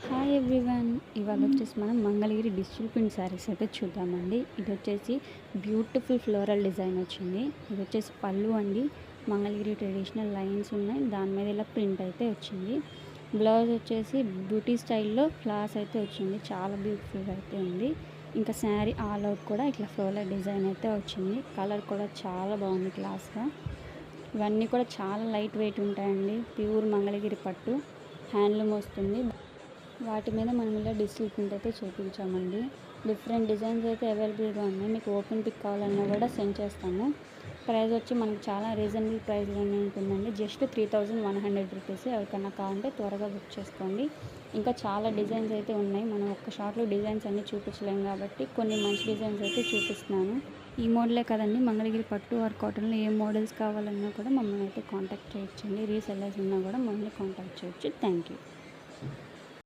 Hi everyone. ఇవాళ వచ్చేసి మనం మంగళగిరి డిజిటల్ ప్రింట్ శారీస్ అయితే చూద్దామండి. ఇది వచ్చేసి బ్యూటిఫుల్ ఫ్లోరల్ డిజైన్ వచ్చింది. ఇది వచ్చేసి పళ్ళు అండి. మంగళగిరి ట్రెడిషనల్ లైన్స్ ఉన్నాయి, దాని మీద ఇలా ప్రింట్ అయితే వచ్చింది. బ్లౌజ్ వచ్చేసి బ్యూటీ స్టైల్లో ఫ్లవర్స్ అయితే వచ్చింది, చాలా బ్యూటిఫుల్గా అయితే ఉంది. ఇంకా శారీ ఆల్ అవుట్ కూడా ఇట్లా ఫ్లోరల్ డిజైన్ అయితే వచ్చింది. కలర్ కూడా చాలా బాగుంది క్లాస్గా. ఇవన్నీ కూడా చాలా లైట్ వెయిట్ ఉంటాయండి, ప్యూర్ మంగళగిరి పట్టు, హ్యాండ్లూమ్ వస్తుంది. వాటి మీద మనం ఇలా డిజిటల్ ప్రింట్ అయితే చేయించామండి. డిఫరెంట్ డిజైన్స్ అయితే అవైలబుల్గా ఉన్నాయి. మీకు ఓపెన్ పిక్ కావాలన్నా కూడా సెండ్ చేస్తాము. ప్రైస్ వచ్చి మనకు చాలా రీజనబుల్ ప్రైస్లోనే ఉంటుందండి. Just 3100 rupees. ఎవరికన్నా కావాలంటే త్వరగా బుక్ చేసుకోండి. ఇంకా చాలా డిజైన్స్ అయితే ఉన్నాయి. మనం ఒక్క షాట్లో డిజైన్స్ అన్నీ చూపించలేము కాబట్టి కొన్ని మంచి డిజైన్స్ అయితే చూపిస్తున్నాను. ఈ మోడలే కదండి, మంగళగిరి పట్టు ఆర్ కాటన్లో ఏ మోడల్స్ కావాలన్నా కూడా మమ్మల్ని అయితే కాంటాక్ట్ చేయొచ్చండి. రీసెల్లర్స్ ఉన్నా కూడా మమ్మల్ని కాంటాక్ట్ చేయొచ్చు. Thank you.